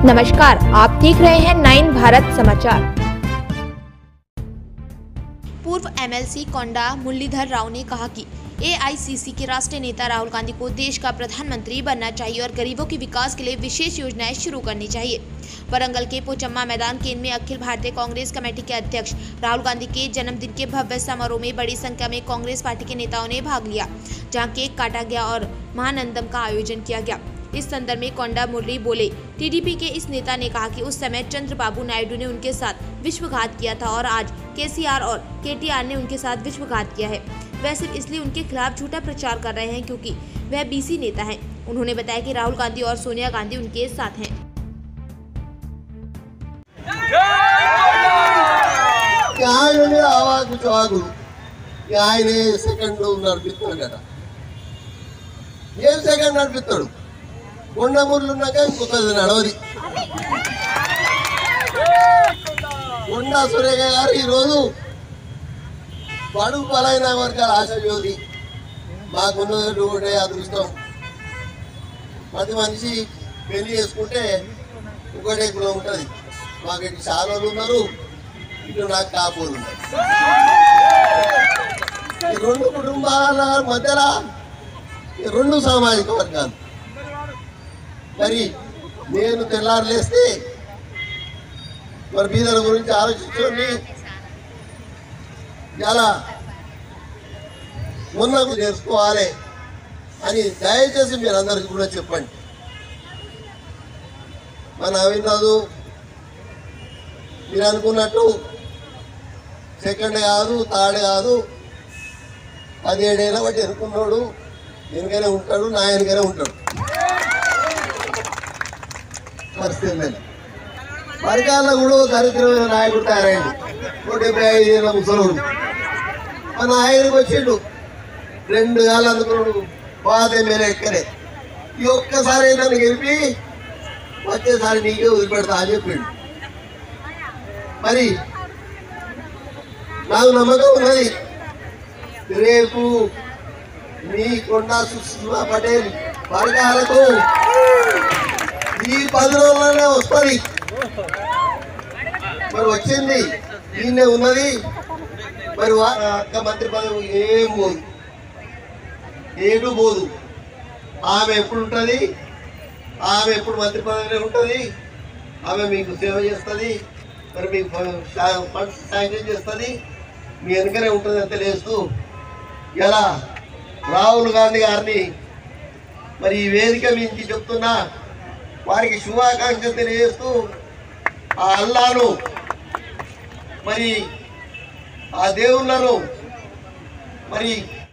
नमस्कार, आप देख रहे हैं 9 भारत समाचार। पूर्व एमएलसी कोंडा मुरलीधर राव ने कहा कि एआईसीसी के राष्ट्रीय नेता राहुल गांधी को देश का प्रधानमंत्री बनना चाहिए और गरीबों के विकास के लिए विशेष योजनाएं शुरू करनी चाहिए। वरंगल के पोचम्मा मैदान केंद्र में अखिल भारतीय कांग्रेस कमेटी के अध्यक्ष राहुल गांधी के जन्मदिन के भव्य समारोह में बड़ी संख्या में कांग्रेस पार्टी के नेताओं ने भाग लिया, जहां केक काटा गया और महानंदम का आयोजन किया गया। इस संदर्भ में कोंडा मुरली बोले, टीडीपी के इस नेता ने कहा कि उस समय चंद्रबाबू नायडू ने उनके साथ विश्वघात किया था और आज केसीआर और केटीआर ने उनके साथ विश्वघात किया है। वह सिर्फ इसलिए उनके खिलाफ झूठा प्रचार कर रहे हैं क्योंकि वह बीसी नेता हैं। उन्होंने बताया कि राहुल गांधी और सोनिया गांधी उनके साथ हैं। కొండా సురేఖ గారు ఈరోజు బడుగు బలైన వర్గాల ఆశాజ్యోతి. మాకున్నది ఒకటే అదృష్టం. ప్రతి మనిషి పెళ్లి చేసుకుంటే ఒకటే కులం ఉంటుంది. మాకు ఇటు చాలాలు ఉన్నారు, ఇటు నాకు కాపోలు ఉన్నారు. ఈ రెండు కుటుంబాల మధ్యలో ఈ రెండు సామాజిక వర్గాలు. మరి నేను తెల్లారులేస్తే మరి బీదల గురించి ఆలోచించుకొని చాలా ముందుకు చేసుకోవాలి అని దయచేసి మీరు అందరికీ కూడా చెప్పండి. మన నవీన్ మీరు అనుకున్నట్టు సెకండ్ కాదు, థర్డ్ కాదు, 17 ఏళ్ళ బట్టి ఎన్నుకున్నాడు, వెనుకనే ఉంటాడు, నా వెనుకనే ఉంటాడు. పరిస్థితి వర్గాల్లో కూడా దరిద్రమైన నాయకుడు తయారైంది. 175 ఏళ్ళ ముసలుడు మన నాయకుడికి వచ్చిండు, 2 గాలు అందుకున్నాడు, పాత ఎమ్మెల్యే ఎక్కడే. ఈ ఒక్కసారి నన్ను గెలిపి వచ్చేసారి నీకే వదిలిపెడతా అని చెప్పిండు. మరి నాకు నమ్మకం ఉన్నది, రేపు మీ కొండా సుష్మా పటేల్ వర్గాలకు ఈ 10 రోజుల్లోనే వస్తుంది. మరి వచ్చింది, ఈయనే ఉన్నది. మరి అక్క మంత్రి పదవి ఏం పోదు, ఏడు పోదు. ఆమె ఎప్పుడు ఉంటుంది, ఆమె ఎప్పుడు మంత్రి పదవిలో ఉంటుంది. ఆమె మీకు సేవ చేస్తుంది, మరి మీకు ఫండ్స్ శాంక్షన్ చేస్తుంది, మీ వెనుకనే ఉంటుంది అని తెలియజేస్తూ ఇలా రాహుల్ గాంధీ గారిని మరి ఈ వేదిక మించి చెప్తున్నా, వారికి శుభాకాంక్షలు తెలియజేస్తూ ఆ అల్లాను మరి ఆ దేవుళ్ళను మరి